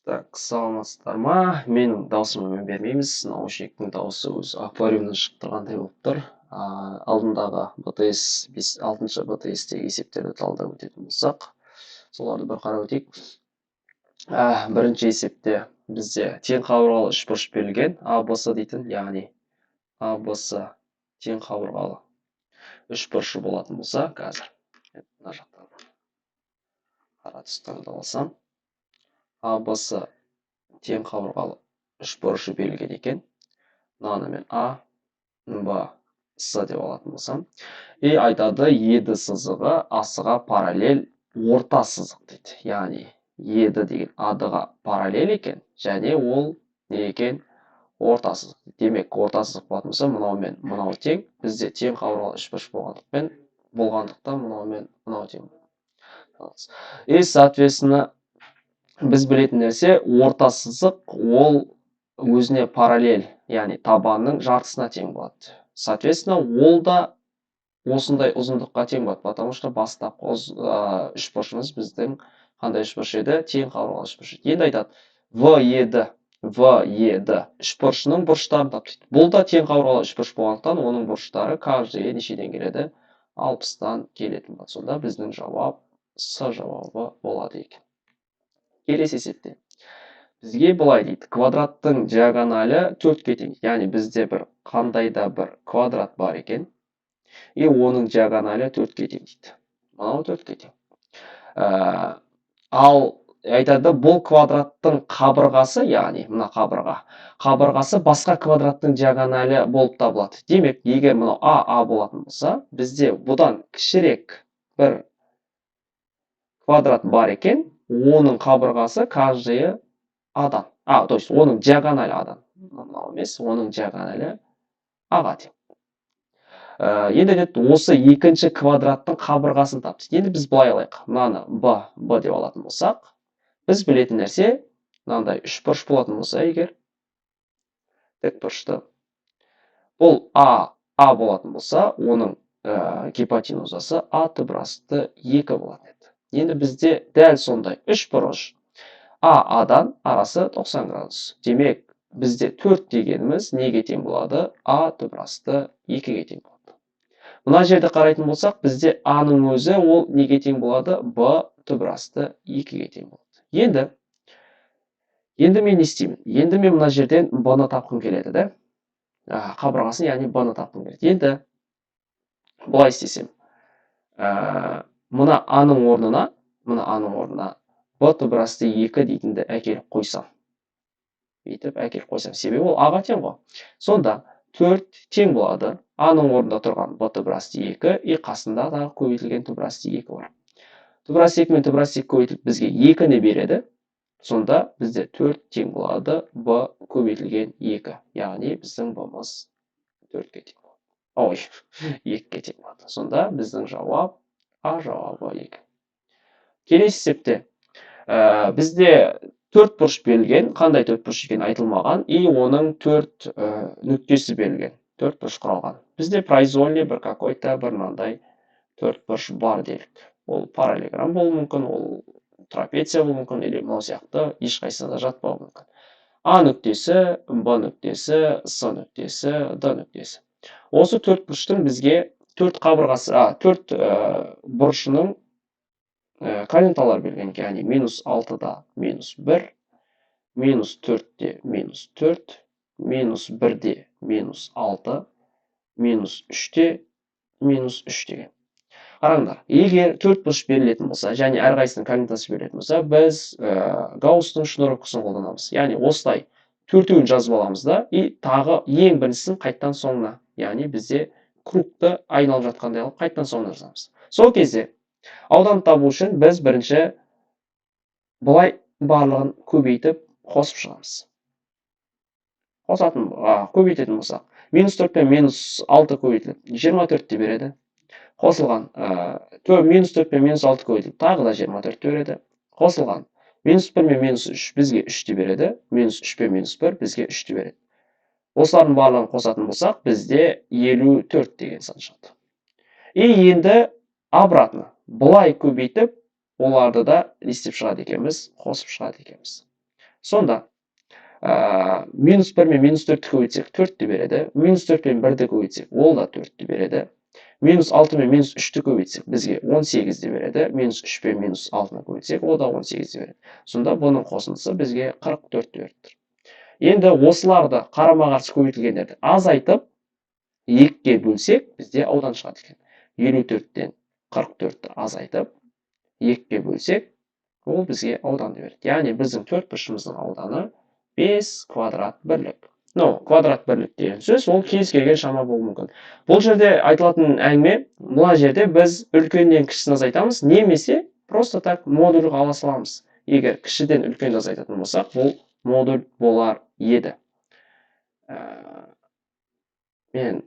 Так, саламатсыздар ма? Менің даусыма мән бермейміз. Наушниктің дауысы өзі аквариумнан шығып тұрғандай болып тұр. Алдындағы БТС 6-шы БТС-тегі есептерді талдап өтетін болсақ, соларды бір қарап өтейік. Бірінші есепте бізде тең қабырғалы үшбұрыш берілген АБС дейтін, яғни АБС тең қабырғалы үшбұрышы болатын болса, қазір мына жақтан қара түсті таңдап алсам, АБС тең қабырғалы үшбұрышы берілген екен. Мынаны мен А, Б, С деп алатын болсам. И айтады, еді сызығы асыға параллель орта сызық дейді. Яғни, еді деген адыға параллель екен, және ол не екен? Орта сызық. Демек, орта сызық болатын болса, мынау мен мынау тең. Бізде тең қабырғалы үшбұрыш болғандықтан мынау мен мынау тең. И, соответственно, біз білетін нәрсе, орта сызық ол өзіне параллель, яғни табанның жартысына тең болады. Соответственно, ол да осындай ұзындыққа тең болады, потому что бастапқы үшбұрышымыз біздің қандай үшбұрыш еді? Тең қабырғалы үшбұрыш. Енді айтады, еді үшбұрышының бұрыштарын тап дейді. Бұл да тең қабырғалы үшбұрыш болғандықтан, оның бұрыштары каждыйы нешеден келеді? 60-тан келетін болады. Сонда біздің жауап С жауабы болады екен. Келесі есепте бізге былай дейді, квадраттың диагоналі 4-ке тең. Яғни бізде бір қандай да бір квадрат бар екен, и оның диагоналі 4-ке тең дейді. Мынау 4-ке тең. Ал айтады, бұл квадраттың қабырғасы, яғни мына қабырғасы басқа квадраттың диагоналі болып табылады. Демек, егер мынау А болатын болса, бізде бұдан кішірек бір квадрат бар екен, оның қабырғасы каждыйы Адан. То есть, оның диагоналі Адан. Мынау емес, оның диагоналі Аға тең. Енді деді, осы екінші квадраттың қабырғасын тапты. Енді біз былай алайық. Мынаны Б деп алатын болсақ, біз білетін нәрсе, мынандай үшбұрыш болатын болса, егер тікбұрышты, бұл А болатын болса, оның гипотенузасы А түбірасты 2 болатын еді. Енді бізде дәл сондай үшбұрыш Адан арасы 90 градус. Демек, бізде 4 дегеніміз неге тең болады? А түбірасты 2-ге тең болады. Мына жерде қарайтын болсақ, бізде Аның өзі ол неге тең болады? Б түбірасты 2-ге тең болады. Енді мен не істеймін? Енді мен мына жерден Б-ны тапқым келеді, да? Қабырғасын, яғни Б-ны тапқым келеді. Енді бұлай істесем, мына Аның орнына Б түбірасты 2 дейтінді әкеліп қойсам. Себебі ол Аға тең ғой. Сонда 4 тең болады. Аның орнында тұрған Б түбірасты 2, и қасында да көбейтілген түбірасты 2 бар. Түбірасты 2 мен түбірасты 2 көбейтіліп бізге 2-ні береді. Сонда бізде 4 тең болады Б көбейтілген 2. Яғни біздің Б-мыз 4-ке тең болады. 2-ке тең болады. Сонда біздің жауап А жауабы 2. Келесі есепте бізде 4 бұрыш берілген, қандай 4 бұрыш екен айтылмаған, и оның 4 нүктесі берілген, 4 бұрыш құралған. Бізде произвольный бір какой-то бір мынандай 4 бұрыш бар делік. Ол параллелограмм болуы мүмкін, ол трапеция болуы мүмкін, или мынау сияқты ешқайсысына да жатпауы мүмкін. А нүктесі, Б нүктесі, С нүктесі, Д нүктесі. Осы 4 бұрыштың бізге 4 бұрышының координаталар берілген, яғни -6-да -1, -4-де -4, -1-де -6, -3-де -3 деген. Қараңдар, егер 4 бұрыш берілетін болса, және әрқайсының координатасы берілетін болса, біз Гауссның шнуровкасын қолданамыз. Яғни, осылай 4-еуін жазып аламыз да, и тағы ең біріншісін қайттан соңына. Яғни, бізде кругты айналып жатқандай алып, қайттан соңына жазамыз. Сол кезде аудан табу үшін біз бірінші бұлай барлығын көбейтіп қосып шығамыз. Көбейтетін болсақ, -4 пен -6 көбейтіліп 24-те береді. Қосылған -4 пен -6 көбейтіліп тағы да 24-те береді. Қосылған -1 мен -3 бізге 3-те береді. -3 пен -1 бізге 3-те береді. Осылардың барлығын қосатын болсақ, бізде 54 деген сан шығады. И енді обратно, бұлай көбейтіп, оларды да не істеп шығады екенбіз, қосып шығады екенбіз. Сонда минус 1 мен минус 4-ті көбейтсек 4-ті береді. Минус 4 мен 1-ді көбейтсек ол да 4-ті береді. Минус 6 мен минус 3-ті көбейтсек бізге 18-ді береді. Минус 3 пен минус 6-ны көбейтсек ол да 18-ді береді. Сонда бұның қосындысы бізге 44-ті береді. Енді осыларды қарама қарсы көбейтілгендерді азайтып 2-ге бөлсек бізде аудан шығады екен. 54-тен 44-ті азайтып 2-ге бөлсек ол бізге ауданды береді. Яғни біздің төртбұрышымыздың ауданы 5 квадрат бірлік. Квадрат бірлік деген сөз ол кез келген шама болуы мүмкін. Бұл жерде айтылатын әңгіме, мына жерде біз үлкеннен кішісін азайтамыз, немесе просто так модуль ала саламыз. Егер кішіден үлкенді азайтатын болсақ, бұл модуль болар еді. Мен